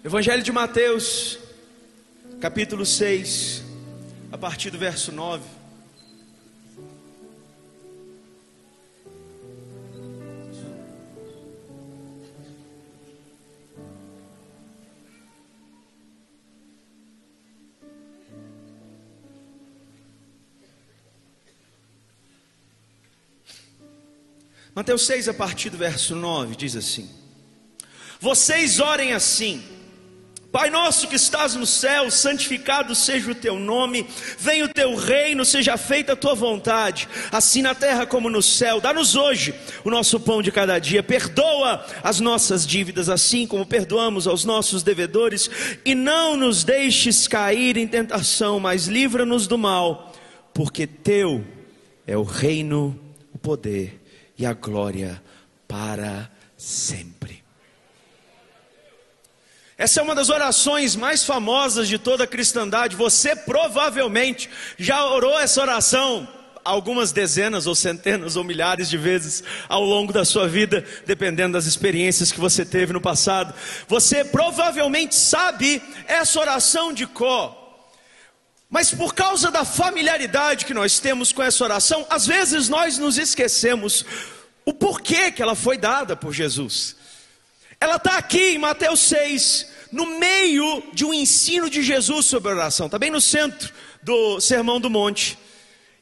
Evangelho de Mateus, capítulo 6, a partir do verso 9. Mateus 6, a partir do verso 9, diz assim: Vocês orem assim: Pai nosso que estás no céu, santificado seja o teu nome, venha o teu reino, seja feita a tua vontade, assim na terra como no céu. Dá-nos hoje o nosso pão de cada dia, perdoa as nossas dívidas, assim como perdoamos aos nossos devedores, e não nos deixes cair em tentação, mas livra-nos do mal, porque teu é o reino, o poder e a glória para sempre. Essa é uma das orações mais famosas de toda a cristandade. Você provavelmente já orou essa oração algumas dezenas ou centenas ou milhares de vezes ao longo da sua vida, dependendo das experiências que você teve no passado. Você provavelmente sabe essa oração de cor. Mas por causa da familiaridade que nós temos com essa oração, às vezes nós nos esquecemos o porquê que ela foi dada por Jesus. Ela está aqui em Mateus 6, no meio de um ensino de Jesus sobre a oração. Está bem no centro do Sermão do Monte.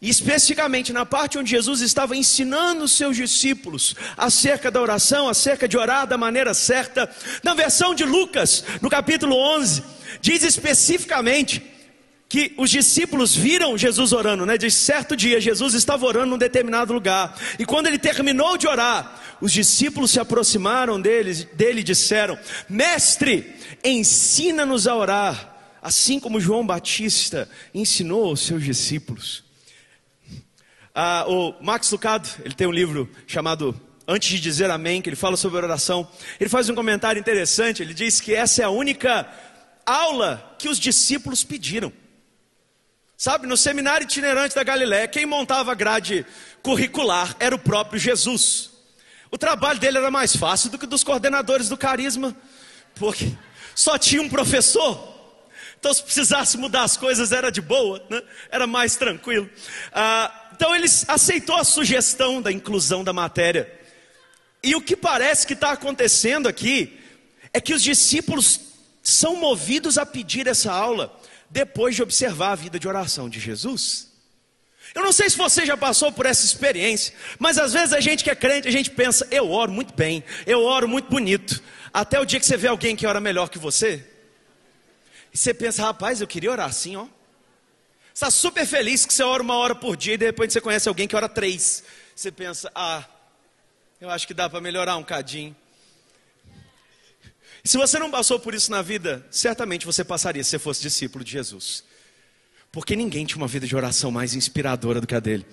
E especificamente na parte onde Jesus estava ensinando os seus discípulos acerca da oração, acerca de orar da maneira certa. Na versão de Lucas, no capítulo 11, diz especificamente que os discípulos viram Jesus orando, né? De certo dia Jesus estava orando num determinado lugar, e quando ele terminou de orar, os discípulos se aproximaram dele e disseram: Mestre, ensina-nos a orar, assim como João Batista ensinou aos seus discípulos. O Max Lucado, ele tem um livro chamado Antes de Dizer Amém, que ele fala sobre oração. Ele faz um comentário interessante. Ele diz que essa é a única aula que os discípulos pediram. Sabe, no seminário itinerante da Galileia, quem montava a grade curricular era o próprio Jesus. O trabalho dele era mais fácil do que dos coordenadores do Carisma, porque só tinha um professor. Então se precisasse mudar as coisas era de boa, né? Era mais tranquilo. Então ele aceitou a sugestão da inclusão da matéria. E o que parece que está acontecendo aqui é que os discípulos são movidos a pedir essa aula depois de observar a vida de oração de Jesus. Eu não sei se você já passou por essa experiência, mas às vezes a gente que é crente, a gente pensa: eu oro muito bem, eu oro muito bonito, até o dia que você vê alguém que ora melhor que você, e você pensa: rapaz, eu queria orar assim, ó. Você está super feliz que você ora 1 hora por dia, e de repente você conhece alguém que ora 3. Você pensa: eu acho que dá para melhorar um cadinho. Se você não passou por isso na vida, certamente você passaria se você fosse discípulo de Jesus. Porque ninguém tinha uma vida de oração mais inspiradora do que a dele.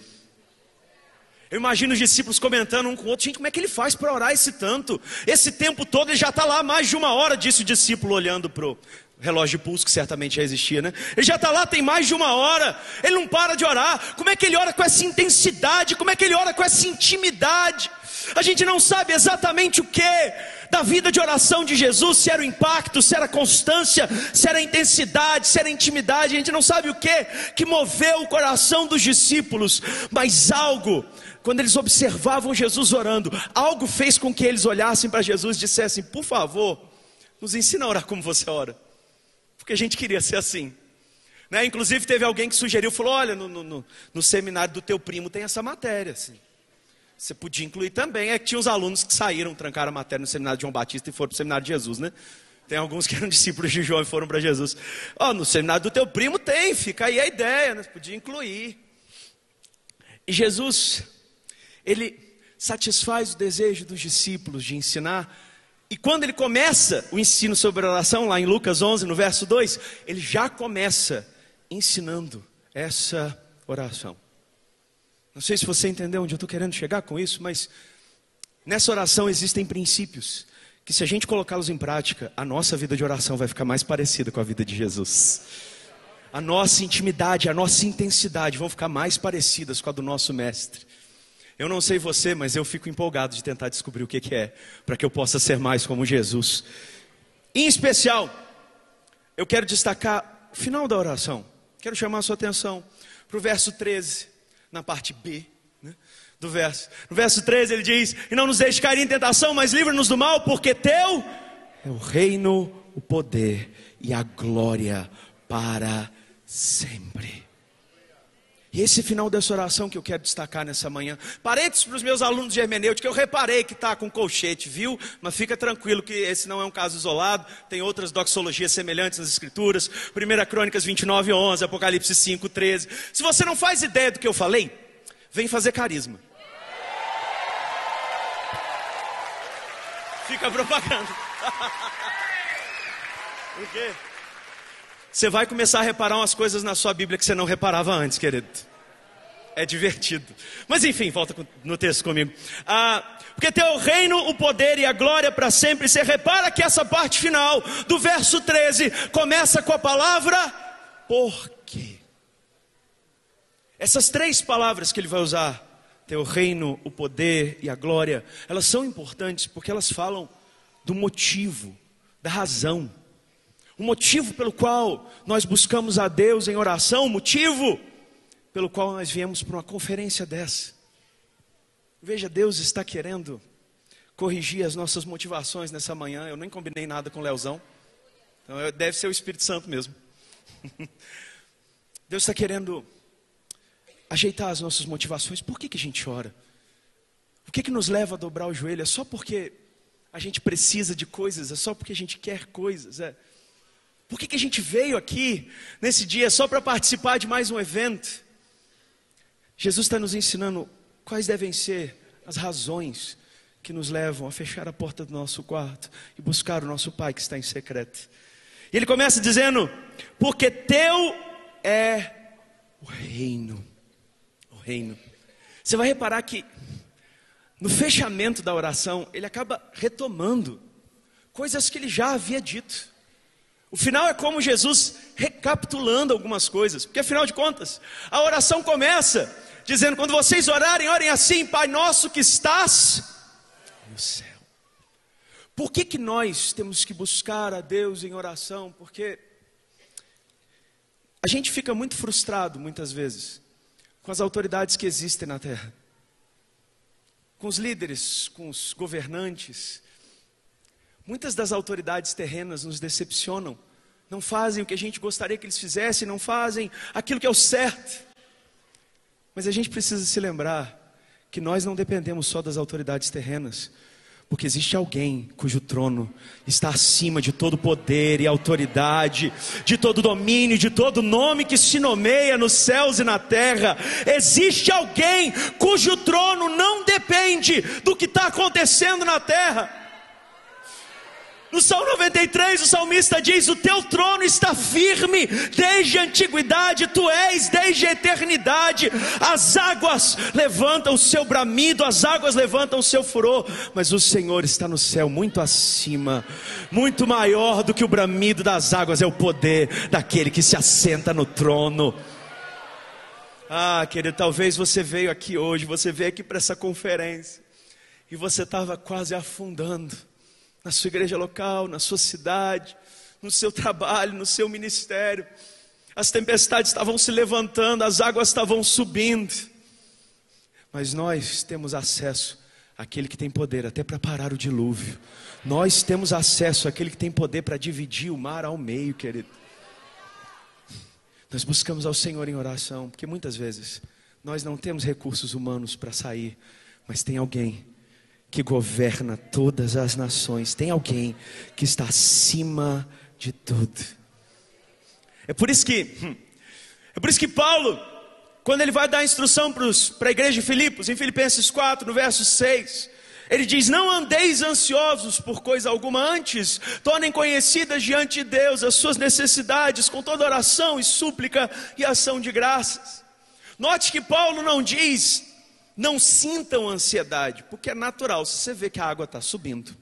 Eu imagino os discípulos comentando um com o outro: gente, como é que ele faz para orar esse tanto? Esse tempo todo ele já está lá mais de 1 hora, disse o discípulo olhando para o relógio de pulso, que certamente já existia, né? Ele já está lá tem mais de 1 hora, ele não para de orar. Como é que ele ora com essa intensidade? Como é que ele ora com essa intimidade? A gente não sabe exatamente o que da vida de oração de Jesus, se era o impacto, se era a constância, se era a intensidade, se era a intimidade. A gente não sabe o que moveu o coração dos discípulos, mas algo, quando eles observavam Jesus orando, algo fez com que eles olhassem para Jesus e dissessem: por favor, nos ensina a orar como você ora, porque a gente queria ser assim, né? Inclusive teve alguém que sugeriu, falou: olha, no seminário do teu primo tem essa matéria assim. Você podia incluir também. É que tinha uns alunos que saíram, trancaram a matéria no seminário de João Batista e foram para o seminário de Jesus, né? Tem alguns que eram discípulos de João e foram para Jesus. No seminário do teu primo tem, fica aí a ideia, né? Você podia incluir. E Jesus, ele satisfaz o desejo dos discípulos de ensinar. E quando ele começa o ensino sobre a oração, lá em Lucas 11, no verso 2, ele já começa ensinando essa oração. Não sei se você entendeu onde eu estou querendo chegar com isso, mas nessa oração existem princípios que, se a gente colocá-los em prática, a nossa vida de oração vai ficar mais parecida com a vida de Jesus. A nossa intimidade, a nossa intensidade vão ficar mais parecidas com a do nosso mestre. Eu não sei você, mas eu fico empolgado de tentar descobrir o que é, para que eu possa ser mais como Jesus. Em especial, eu quero destacar o final da oração. Quero chamar a sua atenção para o verso 13, na parte B, né, do verso. No verso 13 ele diz: e não nos deixe cair em tentação, mas livra-nos do mal, porque teu é o reino, o poder e a glória para sempre. E esse final dessa oração que eu quero destacar nessa manhã. Parênteses para os meus alunos de hermenêutica, eu reparei que está com colchete, viu? Mas fica tranquilo que esse não é um caso isolado. Tem outras doxologias semelhantes nas escrituras. 1 Crônicas 29:11, Apocalipse 5:13. Se você não faz ideia do que eu falei, vem fazer carisma. Fica propaganda. Por quê? Você vai começar a reparar umas coisas na sua Bíblia que você não reparava antes, querido. É divertido. Mas enfim, volta no texto comigo. Porque teu o reino, o poder e a glória para sempre. Você repara que essa parte final do verso 13 começa com a palavra por quê. Essas três palavras que ele vai usar, teu reino, o poder e a glória, elas são importantes porque elas falam do motivo, da razão. O motivo pelo qual nós buscamos a Deus em oração, o motivo pelo qual nós viemos para uma conferência dessa. Veja, Deus está querendo corrigir as nossas motivações nessa manhã. Eu nem combinei nada com o Leozão, então deve ser o Espírito Santo mesmo. Deus está querendo ajeitar as nossas motivações. Por que a gente ora? O que nos leva a dobrar o joelho? É só porque a gente precisa de coisas? É só porque a gente quer coisas? Por que a gente veio aqui nesse dia só para participar de mais um evento? Jesus está nos ensinando quais devem ser as razões que nos levam a fechar a porta do nosso quarto e buscar o nosso Pai que está em secreto. E ele começa dizendo: porque teu é o reino. O reino. Você vai reparar que no fechamento da oração ele acaba retomando coisas que ele já havia dito. O final é como Jesus recapitulando algumas coisas, porque afinal de contas, a oração começa dizendo: quando vocês orarem, orem assim: Pai nosso que estás no céu. Por que nós temos que buscar a Deus em oração? Porque a gente fica muito frustrado muitas vezes com as autoridades que existem na terra, com os líderes, com os governantes. Muitas das autoridades terrenas nos decepcionam, não fazem o que a gente gostaria que eles fizessem, não fazem aquilo que é o certo. Mas a gente precisa se lembrar que nós não dependemos só das autoridades terrenas, porque existe alguém cujo trono está acima de todo poder e autoridade, de todo domínio, de todo nome que se nomeia nos céus e na terra. Existe alguém cujo trono não depende do que está acontecendo na terra. No Salmo 93, o salmista diz: o teu trono está firme desde a antiguidade, tu és desde a eternidade. As águas levantam o seu bramido, as águas levantam o seu furor, mas o Senhor está no céu, muito acima, muito maior do que o bramido das águas é o poder daquele que se assenta no trono. Querido, talvez você veio aqui hoje, você veio aqui para essa conferência e você estava quase afundando na sua igreja local, na sua cidade, no seu trabalho, no seu ministério. As tempestades estavam se levantando, as águas estavam subindo. Mas nós temos acesso àquele que tem poder até para parar o dilúvio. Nós temos acesso àquele que tem poder para dividir o mar ao meio, querido. Nós buscamos ao Senhor em oração, porque muitas vezes nós não temos recursos humanos para sair, mas tem alguém que governa todas as nações, tem alguém que está acima de tudo. É por isso que Paulo, quando ele vai dar instrução para a igreja de Filipos, em Filipenses 4, no verso 6, ele diz: não andeis ansiosos por coisa alguma, antes tornem conhecidas diante de Deus as suas necessidades com toda oração e súplica e ação de graças. Note que Paulo não diz: não sintam ansiedade, porque é natural. Se você vê que a água está subindo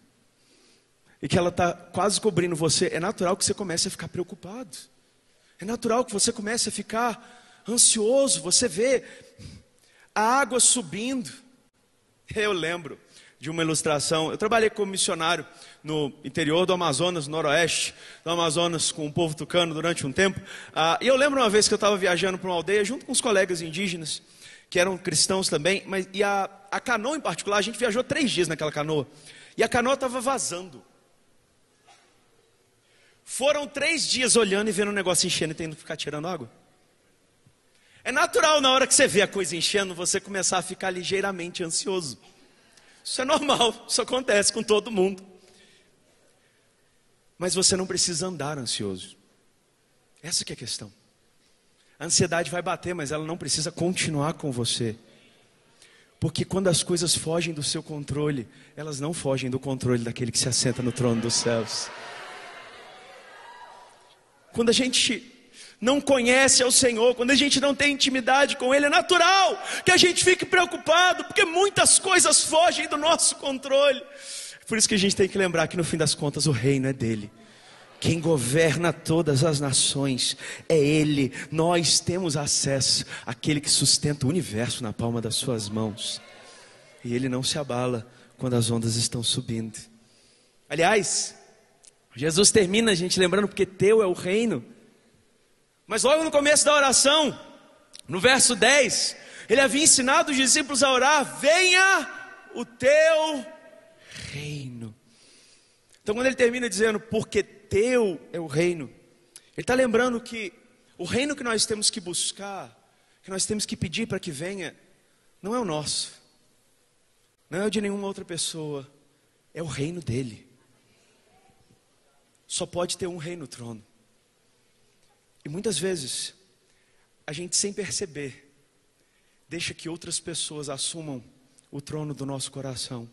e que ela está quase cobrindo você, é natural que você comece a ficar preocupado. É natural que você comece a ficar ansioso. Você vê a água subindo. Eu lembro de uma ilustração. Eu trabalhei como missionário no interior do Amazonas, no noroeste do Amazonas, com o povo tucano durante um tempo. E eu lembro uma vez que eu estava viajando para uma aldeia junto com os colegas indígenas, que eram cristãos também, e a canoa em particular, a gente viajou 3 dias naquela canoa, e a canoa estava vazando. Foram 3 dias olhando e vendo o negócio enchendo e tendo que ficar tirando água. É natural, na hora que você vê a coisa enchendo, você começar a ficar ligeiramente ansioso. Isso é normal, isso acontece com todo mundo. Mas você não precisa andar ansioso. Essa que é a questão. A ansiedade vai bater, mas ela não precisa continuar com você. Porque quando as coisas fogem do seu controle, elas não fogem do controle daquele que se assenta no trono dos céus. Quando a gente não conhece ao Senhor, quando a gente não tem intimidade com Ele, é natural que a gente fique preocupado, porque muitas coisas fogem do nosso controle. Por isso que a gente tem que lembrar que no fim das contas o reino é dele. Quem governa todas as nações é Ele. Nós temos acesso àquele que sustenta o universo na palma das suas mãos. E Ele não se abala quando as ondas estão subindo. Aliás, Jesus termina a gente lembrando, porque teu é o reino. Mas logo no começo da oração, no verso 10, Ele havia ensinado os discípulos a orar: venha o teu reino. Então quando Ele termina dizendo, porque teu é o reino, Ele está lembrando que o reino que nós temos que buscar, que nós temos que pedir para que venha, não é o nosso, não é o de nenhuma outra pessoa, é o reino dEle. Só pode ter um rei no trono. E muitas vezes, a gente sem perceber, deixa que outras pessoas assumam o trono do nosso coração.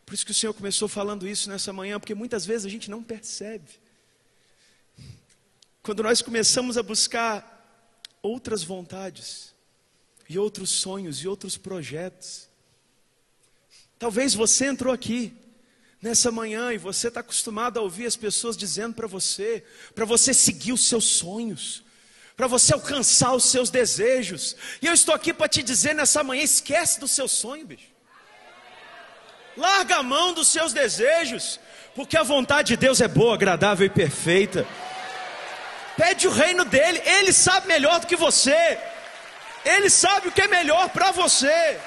Por isso que o Senhor começou falando isso nessa manhã, porque muitas vezes a gente não percebe. Quando nós começamos a buscar outras vontades, e outros sonhos, e outros projetos. Talvez você entrou aqui nessa manhã e você está acostumado a ouvir as pessoas dizendo para você seguir os seus sonhos, para você alcançar os seus desejos. E eu estou aqui para te dizer nessa manhã: esquece do seu sonho, bicho. Larga a mão dos seus desejos, porque a vontade de Deus é boa, agradável e perfeita. Pede o reino dele, Ele sabe melhor do que você, Ele sabe o que é melhor para você.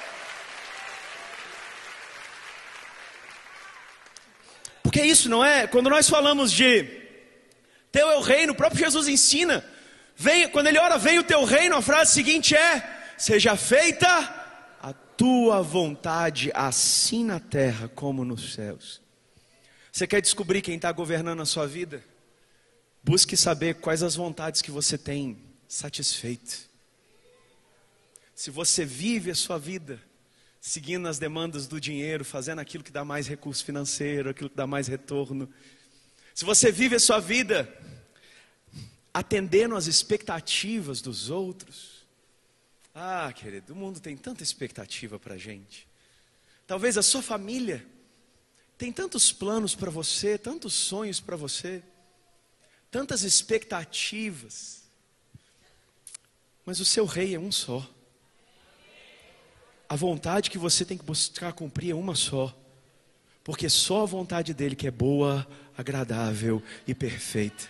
Porque isso não é, quando nós falamos de teu é o reino, o próprio Jesus ensina, quando Ele ora, vem o teu reino, a frase seguinte é: seja feita a tua vontade, assim na terra como nos céus. Você quer descobrir quem está governando a sua vida? Busque saber quais as vontades que você tem satisfeito. Se você vive a sua vida seguindo as demandas do dinheiro, fazendo aquilo que dá mais recurso financeiro, aquilo que dá mais retorno. Se você vive a sua vida atendendo às expectativas dos outros. Querido, o mundo tem tanta expectativa para a gente. Talvez a sua família tem tantos planos para você, tantos sonhos para você, tantas expectativas. Mas o seu rei é um só. A vontade que você tem que buscar cumprir é uma só. Porque só a vontade dele que é boa, agradável e perfeita.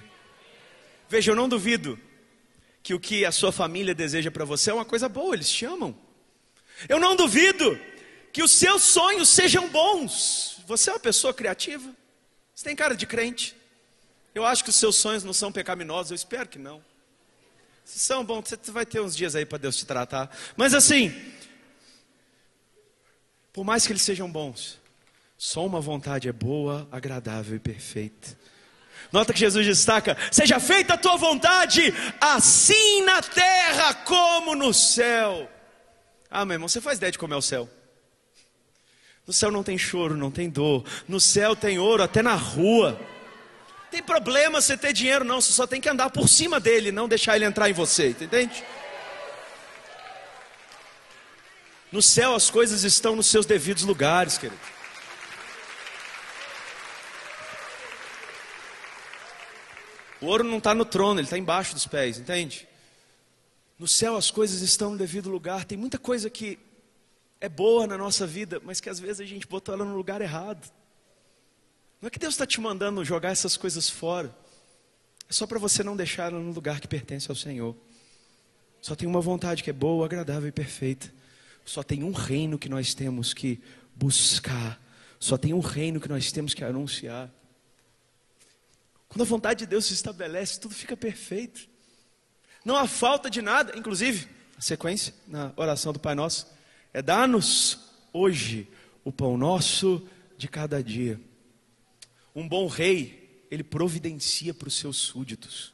Veja, eu não duvido que o que a sua família deseja para você é uma coisa boa, eles te amam. Eu não duvido que os seus sonhos sejam bons. Você é uma pessoa criativa? Você tem cara de crente? Eu acho que os seus sonhos não são pecaminosos, eu espero que não. Se são bons, você vai ter uns dias aí para Deus te tratar. Mas assim, por mais que eles sejam bons, só uma vontade é boa, agradável e perfeita. Nota que Jesus destaca: seja feita a tua vontade, assim na terra como no céu. Meu irmão, você faz ideia de como é o céu? No céu não tem choro, não tem dor. No céu tem ouro até na rua. Tem problema você ter dinheiro não, você só tem que andar por cima dele, não deixar ele entrar em você, entende? No céu as coisas estão nos seus devidos lugares, querido. O ouro não está no trono, ele está embaixo dos pés, entende? No céu as coisas estão no devido lugar. Tem muita coisa que é boa na nossa vida, mas que às vezes a gente botou ela no lugar errado. Não é que Deus está te mandando jogar essas coisas fora. É só para você não deixar ela no lugar que pertence ao Senhor. Só tem uma vontade que é boa, agradável e perfeita. Só tem um reino que nós temos que buscar. Só tem um reino que nós temos que anunciar. Quando a vontade de Deus se estabelece, tudo fica perfeito. Não há falta de nada. Inclusive, a sequência na oração do Pai Nosso é: dá-nos hoje o pão nosso de cada dia. Um bom rei, ele providencia para os seus súditos.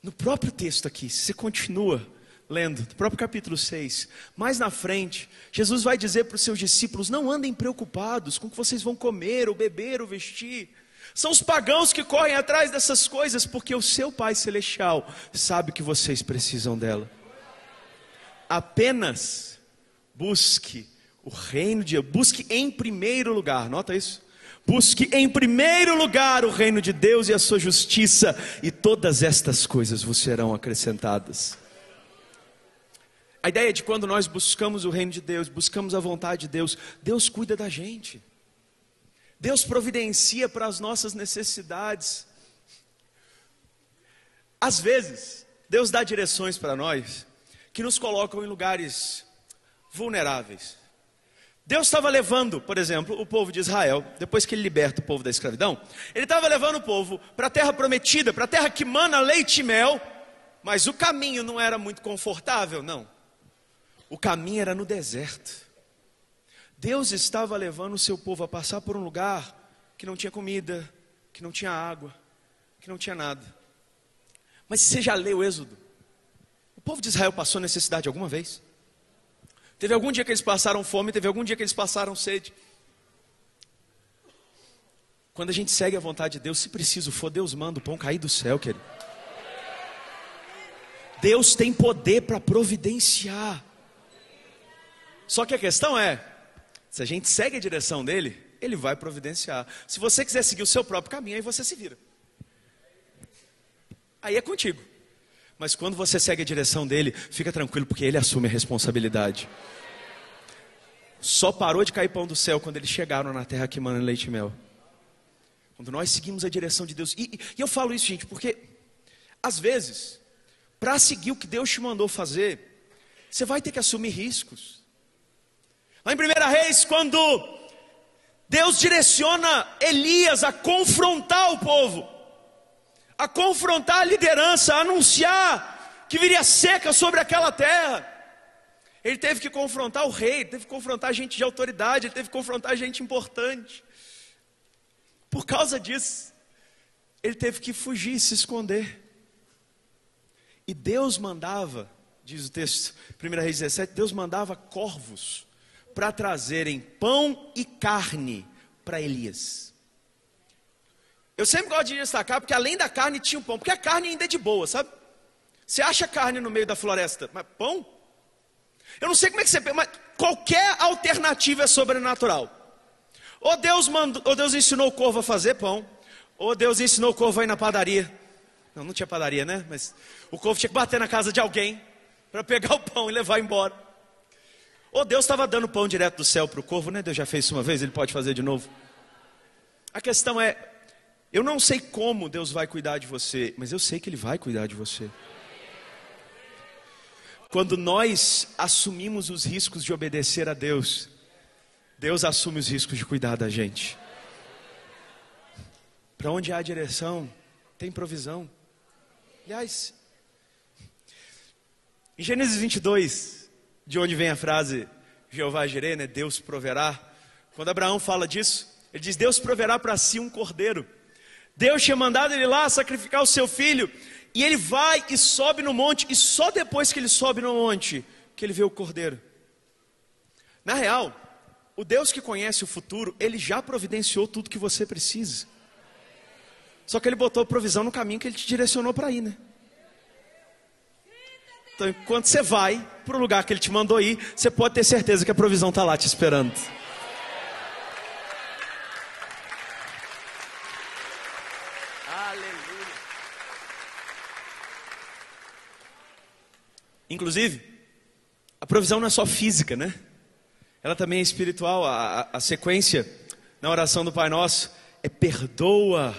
No próprio texto aqui, se você continua lendo, no próprio capítulo 6, mais na frente, Jesus vai dizer para os seus discípulos: não andem preocupados com o que vocês vão comer, ou beber, ou vestir. São os pagãos que correm atrás dessas coisas, porque o seu Pai Celestial sabe que vocês precisam dela. Apenas busque o reino de Deus, busque em primeiro lugar, nota isso. Busque em primeiro lugar o reino de Deus e a sua justiça, e todas estas coisas vos serão acrescentadas. A ideia é de quando nós buscamos o reino de Deus, buscamos a vontade de Deus, Deus cuida da gente. Deus providencia para as nossas necessidades. Às vezes, Deus dá direções para nós que nos colocam em lugares vulneráveis. Deus estava levando, por exemplo, o povo de Israel, depois que ele liberta o povo da escravidão, ele estava levando o povo para a terra prometida, para a terra que mana leite e mel, mas o caminho não era muito confortável, não. O caminho era no deserto. Deus estava levando o seu povo a passar por um lugar que não tinha comida, que não tinha água, que não tinha nada. Mas você já leu o Êxodo? O povo de Israel passou necessidade alguma vez? Teve algum dia que eles passaram fome, teve algum dia que eles passaram sede. Quando a gente segue a vontade de Deus, se preciso for, Deus manda o pão cair do céu, querido. Deus tem poder para providenciar. Só que a questão é, se a gente segue a direção dele, ele vai providenciar. Se você quiser seguir o seu próprio caminho, aí você se vira. Aí é contigo. Mas quando você segue a direção dele, fica tranquilo, porque ele assume a responsabilidade. Só parou de cair pão do céu quando eles chegaram na terra que mana leite e mel. Quando nós seguimos a direção de Deus. E eu falo isso, gente, porque às vezes, para seguir o que Deus te mandou fazer, você vai ter que assumir riscos. Lá em 1 Reis, quando Deus direciona Elias a confrontar o povo, a confrontar a liderança, a anunciar que viria seca sobre aquela terra, ele teve que confrontar o rei, ele teve que confrontar gente de autoridade, ele teve que confrontar gente importante. Por causa disso, ele teve que fugir, se esconder. E Deus mandava, diz o texto, 1 Reis 17, Deus mandava corvos para trazerem pão e carne para Elias. Eu sempre gosto de destacar, porque além da carne tinha o pão, porque a carne ainda é de boa, sabe? Você acha carne no meio da floresta, mas pão? Eu não sei como é que você pensa, mas qualquer alternativa é sobrenatural. Ou Deus ensinou o corvo a fazer pão, ou Deus ensinou o corvo a ir na padaria. Não tinha padaria, né? Mas o corvo tinha que bater na casa de alguém para pegar o pão e levar embora. Ou Deus estava dando pão direto do céu para o corvo, né? Deus já fez isso uma vez, ele pode fazer de novo. A questão é, eu não sei como Deus vai cuidar de você, mas eu sei que Ele vai cuidar de você. Quando nós assumimos os riscos de obedecer a Deus, Deus assume os riscos de cuidar da gente. Para onde há direção, tem provisão. Aliás, em Gênesis 22, de onde vem a frase Jeová Jireh, né? Deus proverá. Quando Abraão fala disso, ele diz: Deus proverá para si um cordeiro. Deus tinha mandado ele lá sacrificar o seu filho, e ele vai e sobe no monte, e só depois que ele sobe no monte, que ele vê o cordeiro. Na real, o Deus que conhece o futuro, ele já providenciou tudo que você precisa. Só que ele botou provisão no caminho que ele te direcionou para ir, né? Então, enquanto você vai para o lugar que ele te mandou ir, você pode ter certeza que a provisão está lá te esperando. Aleluia. Inclusive, A provisão não é só física, né? Ela também é espiritual. A sequência na oração do Pai Nosso é: perdoa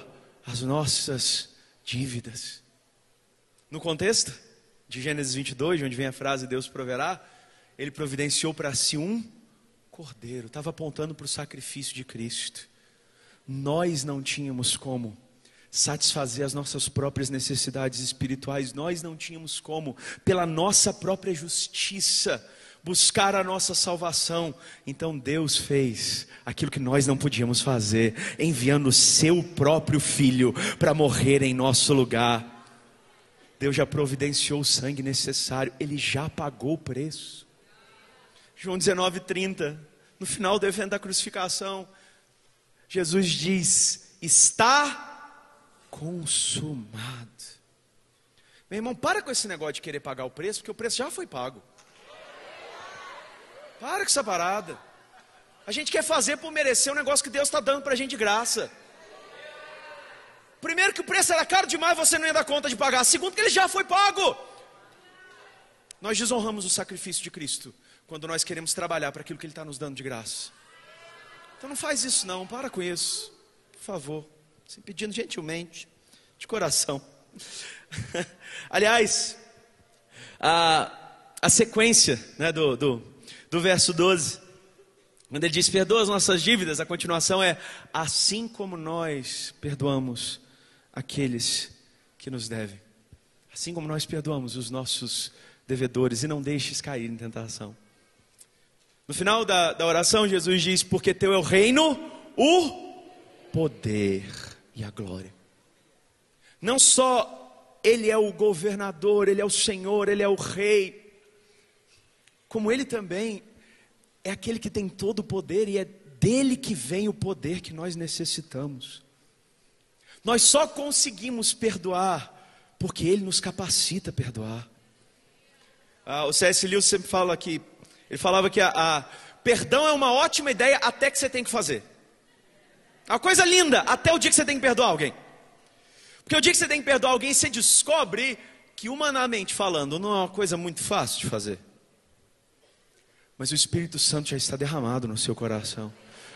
as nossas dívidas. No contexto de Gênesis 22, onde vem a frase Deus proverá, Ele providenciou para si um cordeiro. Estava apontando para o sacrifício de Cristo. Nós não tínhamos como satisfazer as nossas próprias necessidades espirituais. Nós não tínhamos como, pela nossa própria justiça, buscar a nossa salvação. Então Deus fez aquilo que nós não podíamos fazer, enviando o seu próprio Filho para morrer em nosso lugar. Deus já providenciou o sangue necessário, Ele já pagou o preço. João 19:30, no final do evento da crucificação, Jesus diz: está consumado. Meu irmão, para com esse negócio de querer pagar o preço, porque o preço já foi pago. Para com essa parada. A gente quer fazer por merecer um negócio que Deus está dando para a gente de graça. Primeiro, que o preço era caro demais, você não ia dar conta de pagar. Segundo, que ele já foi pago. Nós desonramos o sacrifício de Cristo quando nós queremos trabalhar para aquilo que Ele está nos dando de graça. Então não faz isso não, para com isso, por favor. Sempre pedindo gentilmente, de coração. Aliás, a sequência, né, do verso 12, quando ele diz: perdoa as nossas dívidas, a continuação é: assim como nós perdoamos aqueles que nos devem. Assim como nós perdoamos os nossos devedores, e não deixes cair em tentação. No final da oração, Jesus diz: porque teu é o reino, o poder e a glória. Não só Ele é o governador, Ele é o Senhor, Ele é o Rei, como Ele também é aquele que tem todo o poder, e é dele que vem o poder que nós necessitamos. Nós só conseguimos perdoar porque Ele nos capacita a perdoar. O C.S. Lewis sempre fala que, ele falava que perdão é uma ótima ideia até que você tem que fazer. É uma coisa linda até o dia que você tem que perdoar alguém. Porque o dia que você tem que perdoar alguém, você descobre que, humanamente falando, não é uma coisa muito fácil de fazer. Mas o Espírito Santo já está derramado no seu coração.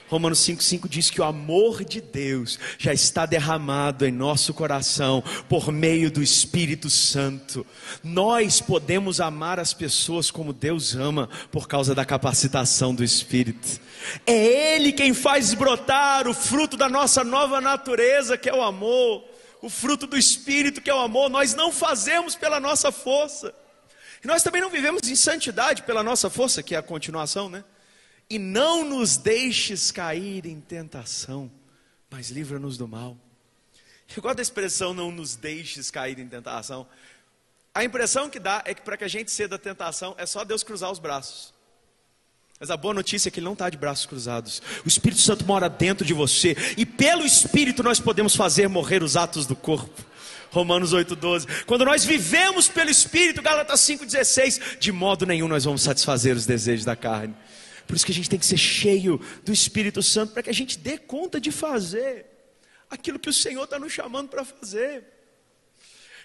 Romanos 5,5 diz que o amor de Deus já está derramado em nosso coração por meio do Espírito Santo. Nós podemos amar as pessoas como Deus ama por causa da capacitação do Espírito. É Ele quem faz brotar o fruto da nossa nova natureza, que é o amor. O fruto do Espírito, que é o amor. Nós não fazemos pela nossa força. E nós também não vivemos em santidade pela nossa força, que é a continuação, né? E não nos deixes cair em tentação, mas livra-nos do mal. Eu gosto da expressão não nos deixes cair em tentação. A impressão que dá é que para que a gente ceda a tentação é só Deus cruzar os braços. Mas a boa notícia é que Ele não está de braços cruzados. O Espírito Santo mora dentro de você, e pelo Espírito nós podemos fazer morrer os atos do corpo. Romanos 8,12. Quando nós vivemos pelo Espírito, Gálatas 5,16, de modo nenhum nós vamos satisfazer os desejos da carne. Por isso que a gente tem que ser cheio do Espírito Santo, para que a gente dê conta de fazer aquilo que o Senhor está nos chamando para fazer.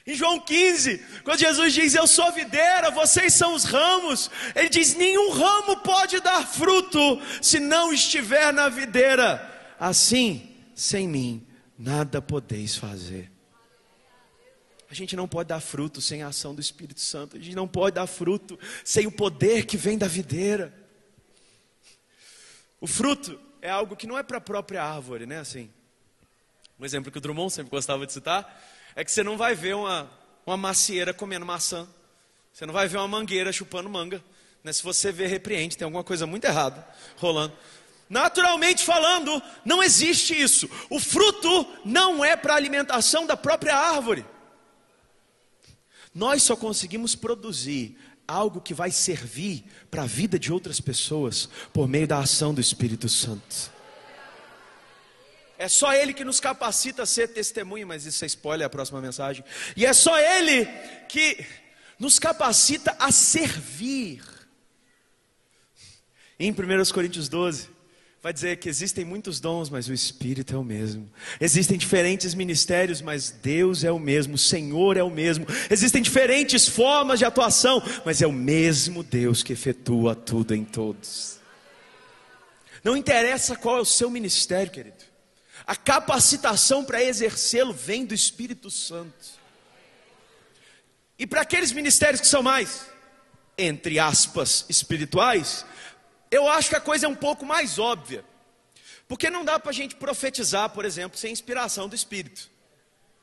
Em João 15, quando Jesus diz: eu sou a videira, vocês são os ramos, Ele diz: nenhum ramo pode dar fruto se não estiver na videira. Assim, sem mim, nada podeis fazer. A gente não pode dar fruto sem a ação do Espírito Santo. A gente não pode dar fruto sem o poder que vem da videira. O fruto é algo que não é para a própria árvore, né? Assim, um exemplo que o Drummond sempre gostava de citar é que você não vai ver uma macieira comendo maçã. Você não vai ver uma mangueira chupando manga, né? Se você ver, repreende, tem alguma coisa muito errada rolando. Naturalmente falando, não existe isso. O fruto não é para a alimentação da própria árvore. Nós só conseguimos produzir algo que vai servir para a vida de outras pessoas por meio da ação do Espírito Santo. É só Ele que nos capacita a ser testemunha, mas isso é spoiler, é a próxima mensagem. E é só Ele que nos capacita a servir. Em 1 Coríntios 12, vai dizer que existem muitos dons, mas o Espírito é o mesmo. Existem diferentes ministérios, mas Deus é o mesmo, o Senhor é o mesmo. Existem diferentes formas de atuação, mas é o mesmo Deus que efetua tudo em todos. Não interessa qual é o seu ministério, querido. A capacitação para exercê-lo vem do Espírito Santo. E para aqueles ministérios que são mais, entre aspas, espirituais, eu acho que a coisa é um pouco mais óbvia. Porque não dá para a gente profetizar, por exemplo, sem inspiração do Espírito.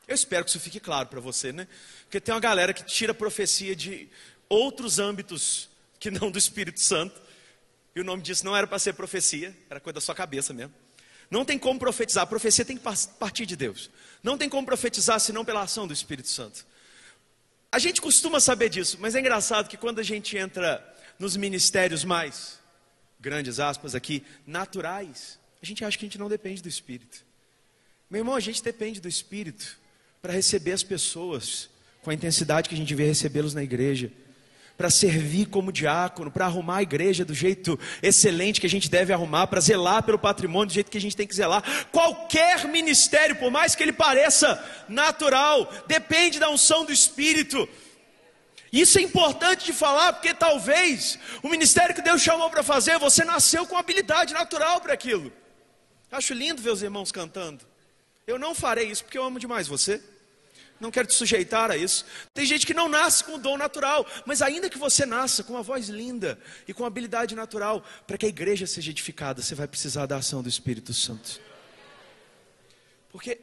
Eu espero que isso fique claro para você, né? Porque tem uma galera que tira profecia de outros âmbitos que não do Espírito Santo. E o nome disso não era para ser profecia, era coisa da sua cabeça mesmo. Não tem como profetizar, a profecia tem que partir de Deus. Não tem como profetizar senão pela ação do Espírito Santo. A gente costuma saber disso, mas é engraçado que quando a gente entra nos ministérios mais, grandes aspas aqui, naturais, a gente acha que a gente não depende do Espírito. Meu irmão, a gente depende do Espírito para receber as pessoas com a intensidade que a gente vê recebê-los na igreja, para servir como diácono, para arrumar a igreja do jeito excelente que a gente deve arrumar, para zelar pelo patrimônio do jeito que a gente tem que zelar. Qualquer ministério, por mais que ele pareça natural, depende da unção do Espírito. Isso é importante de falar, porque talvez o ministério que Deus chamou para fazer, você nasceu com habilidade natural para aquilo. Acho lindo ver os irmãos cantando. Eu não farei isso porque eu amo demais você. Não quero te sujeitar a isso. Tem gente que não nasce com o dom natural, mas ainda que você nasça com uma voz linda e com habilidade natural, para que a igreja seja edificada, você vai precisar da ação do Espírito Santo. Porque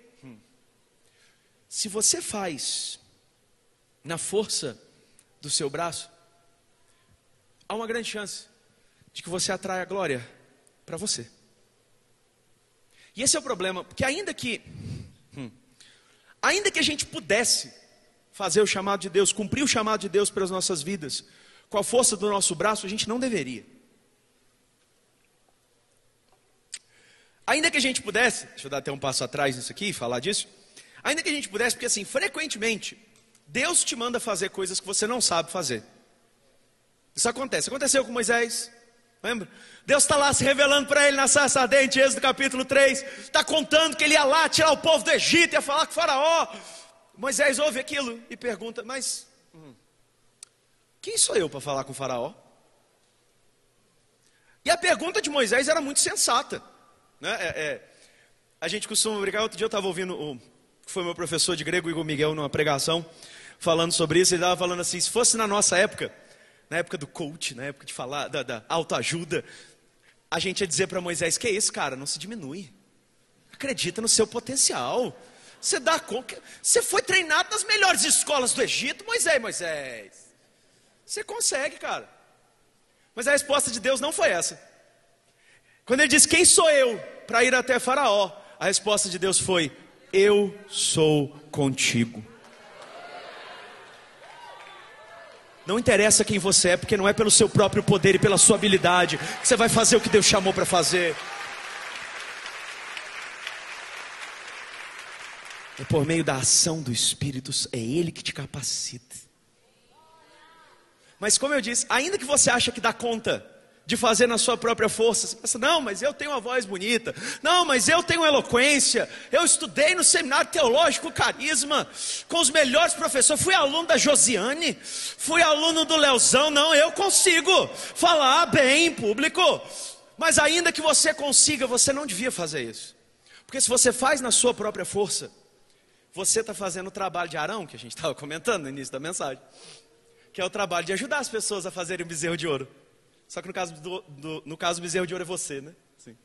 se você faz na força do seu braço, há uma grande chance de que você atraia a glória para você. E esse é o problema, porque ainda que a gente pudesse fazer o chamado de Deus, cumprir o chamado de Deus para as nossas vidas, com a força do nosso braço, a gente não deveria. Ainda que a gente pudesse, deixa eu dar até um passo atrás nisso aqui e falar disso. Ainda que a gente pudesse, porque assim, frequentemente, Deus te manda fazer coisas que você não sabe fazer. Isso acontece, aconteceu com Moisés, lembra? Deus está lá se revelando para ele na sarça ardente, Êxodo capítulo 3, está contando que ele ia lá tirar o povo do Egito, ia falar com o faraó. Moisés ouve aquilo e pergunta, mas quem sou eu para falar com o faraó? E a pergunta de Moisés era muito sensata, né? A gente costuma brincar, outro dia eu estava ouvindo que foi meu professor de grego, Igor Miguel, numa pregação, falando sobre isso. Ele estava falando assim, se fosse na nossa época, na época do coach, na época de falar da autoajuda, a gente ia dizer para Moisés, que é isso, cara, não se diminui, acredita no seu potencial, você dá conta, você foi treinado nas melhores escolas do Egito, Moisés, você consegue, cara. Mas a resposta de Deus não foi essa. Quando ele disse, quem sou eu para ir até Faraó, a resposta de Deus foi, eu sou contigo. Não interessa quem você é, porque não é pelo seu próprio poder e pela sua habilidade que você vai fazer o que Deus chamou para fazer. É por meio da ação do Espírito, é Ele que te capacita. Mas como eu disse, ainda que você ache que dá conta de fazer na sua própria força, você pensa, não, mas eu tenho uma voz bonita, não, mas eu tenho eloquência, eu estudei no seminário teológico Carisma, com os melhores professores, fui aluno da Josiane, fui aluno do Leozão, não, eu consigo falar bem em público. Mas ainda que você consiga, você não devia fazer isso, porque se você faz na sua própria força, você está fazendo o trabalho de Arão, que a gente estava comentando no início da mensagem, que é o trabalho de ajudar as pessoas a fazerem o bezerro de ouro. Só que no caso o bezerro de ouro é você, né? Sim.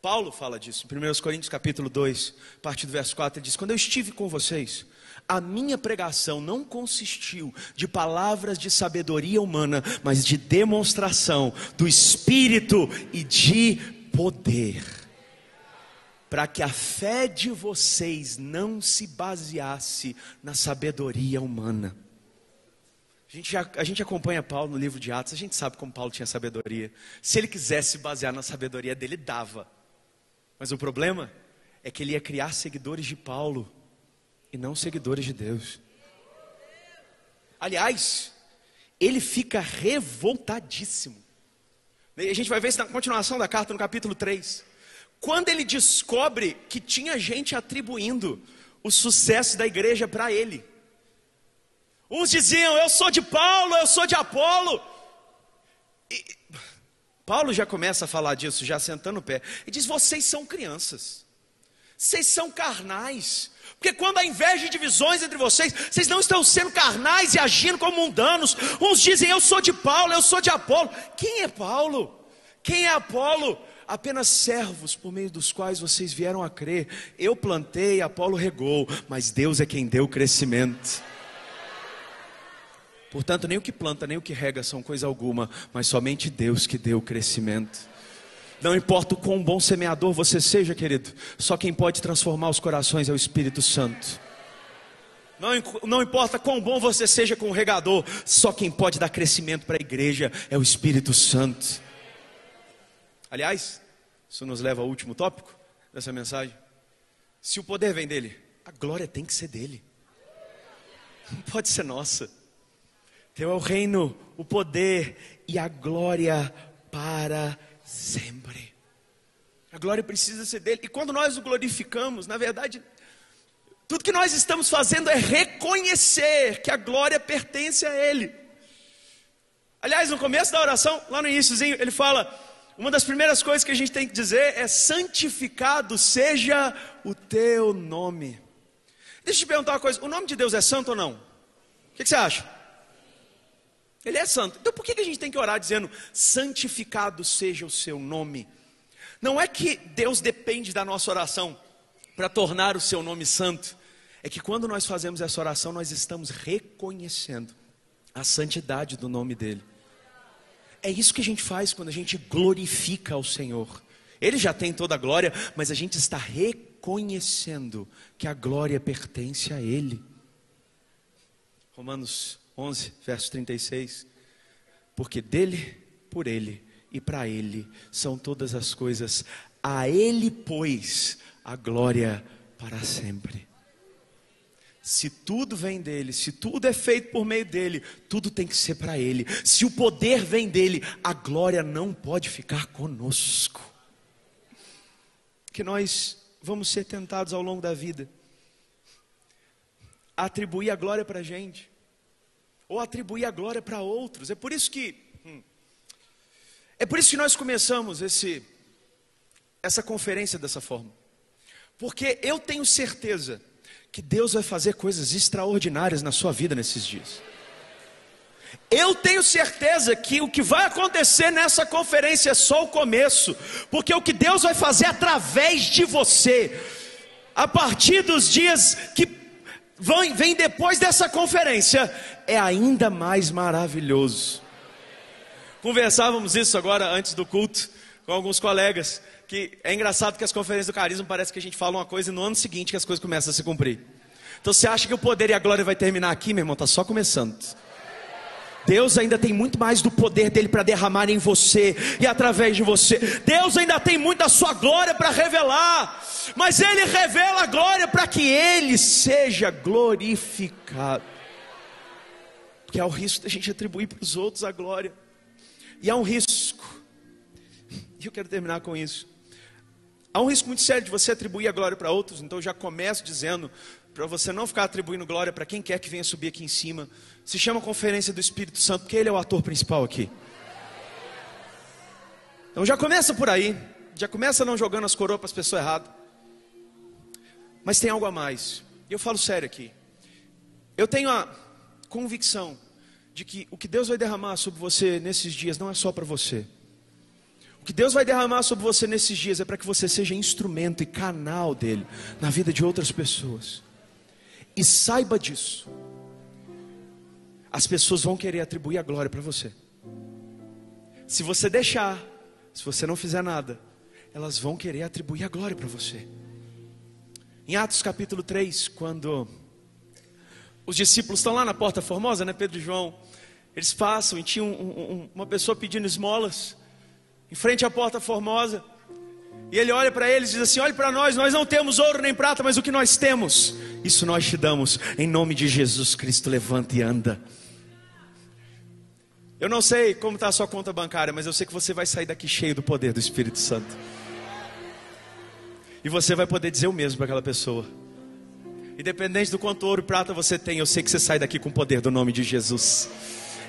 Paulo fala disso, em 1 Coríntios capítulo 2, a partir do verso 4, ele diz, quando eu estive com vocês, a minha pregação não consistiu de palavras de sabedoria humana, mas de demonstração do Espírito e de poder, para que a fé de vocês não se baseasse na sabedoria humana. A gente acompanha Paulo no livro de Atos, a gente sabe como Paulo tinha sabedoria. Se ele quisesse basear na sabedoria dele, dava. Mas o problema é que ele ia criar seguidores de Paulo e não seguidores de Deus. Aliás, ele fica revoltadíssimo. E a gente vai ver isso na continuação da carta, no capítulo 3. Quando ele descobre que tinha gente atribuindo o sucesso da igreja para ele. Uns diziam, eu sou de Paulo, eu sou de Apolo. E Paulo já começa a falar disso, já sentando o pé. E diz, vocês são crianças. Vocês são carnais. Porque quando há inveja e divisões entre vocês, vocês não estão sendo carnais e agindo como mundanos. Uns dizem, eu sou de Paulo, eu sou de Apolo. Quem é Paulo? Quem é Apolo? Apenas servos por meio dos quais vocês vieram a crer. Eu plantei, Apolo regou, mas Deus é quem deu o crescimento. Portanto, nem o que planta, nem o que rega são coisa alguma, mas somente Deus que deu o crescimento. Não importa o quão bom semeador você seja, querido, só quem pode transformar os corações é o Espírito Santo. Não importa quão bom você seja com o regador, só quem pode dar crescimento para a igreja é o Espírito Santo. Aliás, isso nos leva ao último tópico dessa mensagem. Se o poder vem dele, a glória tem que ser dele. Não pode ser nossa. Teu é o reino, o poder e a glória para sempre. A glória precisa ser dele. E quando nós o glorificamos, na verdade, tudo que nós estamos fazendo é reconhecer que a glória pertence a ele. Aliás, no começo da oração, lá no iníciozinho, ele fala, uma das primeiras coisas que a gente tem que dizer é, santificado seja o teu nome. Deixa eu te perguntar uma coisa, o nome de Deus é santo ou não? O que você acha? Ele é santo. Então por que a gente tem que orar dizendo, santificado seja o seu nome? Não é que Deus depende da nossa oração para tornar o seu nome santo. É que quando nós fazemos essa oração, nós estamos reconhecendo a santidade do nome dele. É isso que a gente faz quando a gente glorifica ao Senhor. Ele já tem toda a glória, mas a gente está reconhecendo que a glória pertence a ele. Romanos 11, verso 36. Porque dele, por ele e para ele são todas as coisas. A ele, pois, a glória para sempre. Se tudo vem dele, se tudo é feito por meio dele, tudo tem que ser para ele. Se o poder vem dele, a glória não pode ficar conosco. Que nós vamos ser tentados ao longo da vida a atribuir a glória para a gente, ou atribuir a glória para outros. É por isso que nós começamos essa conferência dessa forma. Porque eu tenho certeza que Deus vai fazer coisas extraordinárias na sua vida nesses dias. Eu tenho certeza que o que vai acontecer nessa conferência é só o começo, porque o que Deus vai fazer através de você, a partir dos dias que vem depois dessa conferência, é ainda mais maravilhoso. Conversávamos isso agora antes do culto com alguns colegas, que é engraçado que as conferências do carisma parece que a gente fala uma coisa e no ano seguinte que as coisas começam a se cumprir. Então você acha que o poder e a glória vai terminar aqui, meu irmão? Está só começando. Deus ainda tem muito mais do poder dele para derramar em você e através de você. Deus ainda tem muito da sua glória para revelar, mas ele revela a glória para que ele seja glorificado. Porque há o risco da gente atribuir para os outros a glória, e há um risco, e eu quero terminar com isso. Há um risco muito sério de você atribuir a glória para outros. Então eu já começo dizendo, para você não ficar atribuindo glória para quem quer que venha subir aqui em cima. Se chama Conferência do Espírito Santo, porque ele é o ator principal aqui. Então já começa por aí, já começa não jogando as coroas para as pessoas erradas. Mas tem algo a mais, e eu falo sério aqui. Eu tenho a convicção de que o que Deus vai derramar sobre você nesses dias não é só para você. O que Deus vai derramar sobre você nesses dias é para que você seja instrumento e canal dele na vida de outras pessoas. E saiba disso, as pessoas vão querer atribuir a glória para você. Se você deixar, se você não fizer nada, elas vão querer atribuir a glória para você. Em Atos capítulo 3, quando os discípulos estão lá na Porta Formosa, né, Pedro e João, eles passam e tinha uma pessoa pedindo esmolas em frente à Porta Formosa, e ele olha para eles e diz assim: olhe para nós não temos ouro nem prata, mas o que nós temos, isso nós te damos, em nome de Jesus Cristo, levanta e anda. Eu não sei como está a sua conta bancária, mas eu sei que você vai sair daqui cheio do poder do Espírito Santo. E você vai poder dizer o mesmo para aquela pessoa. Independente do quanto ouro e prata você tem, eu sei que você sai daqui com o poder do nome de Jesus.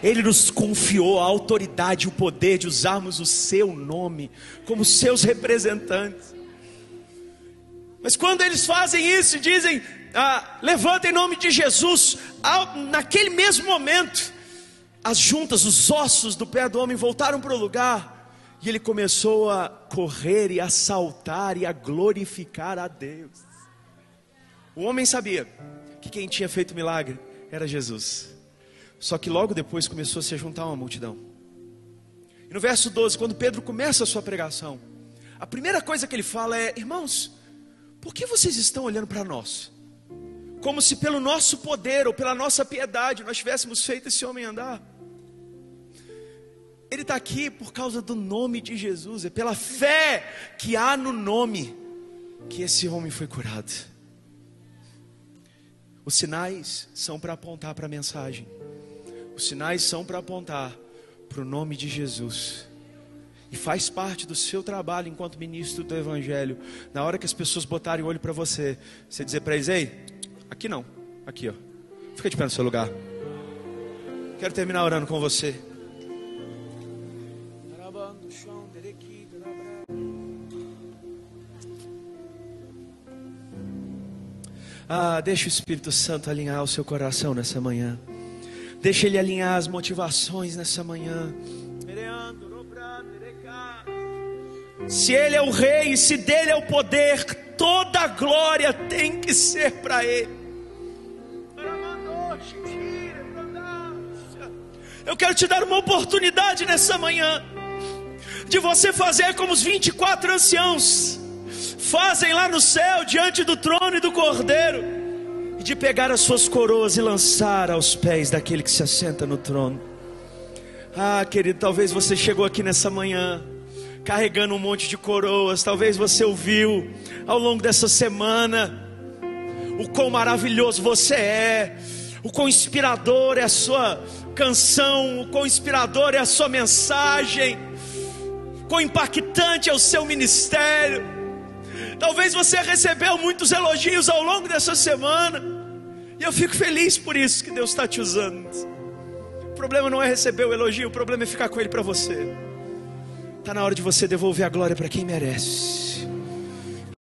Ele nos confiou a autoridade e o poder de usarmos o seu nome como seus representantes. Mas quando eles fazem isso e dizem, levanta em nome de Jesus, naquele mesmo momento, as juntas, os ossos do pé do homem voltaram para o lugar, e ele começou a correr e a saltar e a glorificar a Deus. O homem sabia que quem tinha feito o milagre era Jesus. Só que logo depois começou a se juntar uma multidão. E no verso 12, quando Pedro começa a sua pregação, a primeira coisa que ele fala é: irmãos, por que vocês estão olhando para nós? Como se pelo nosso poder ou pela nossa piedade nós tivéssemos feito esse homem andar. Ele está aqui por causa do nome de Jesus. É pela fé que há no nome que esse homem foi curado. Os sinais são para apontar para a mensagem. Os sinais são para apontar para o nome de Jesus. E faz parte do seu trabalho enquanto ministro do Evangelho. Na hora que as pessoas botarem o olho para você, você dizer para eles: ei, aqui não, aqui ó, fica de pé no seu lugar. Quero terminar orando com você. Deixa o Espírito Santo alinhar o seu coração nessa manhã. Deixa Ele alinhar as motivações nessa manhã. Se Ele é o Rei, se dele é o poder, toda a glória tem que ser para Ele. Eu quero te dar uma oportunidade nessa manhã, de você fazer como os 24 anciãos fazem lá no céu, diante do trono e do Cordeiro, e de pegar as suas coroas e lançar aos pés daquele que se assenta no trono. Querido, talvez você chegou aqui nessa manhã carregando um monte de coroas. Talvez você ouviu ao longo dessa semana o quão maravilhoso você é, o quão inspirador é a sua canção, o quão inspirador é a sua mensagem, o quão impactante é o seu ministério. Talvez você recebeu muitos elogios ao longo dessa semana, e eu fico feliz por isso, que Deus está te usando. O problema não é receber o elogio, o problema é ficar com ele para você. Está na hora de você devolver a glória para quem merece.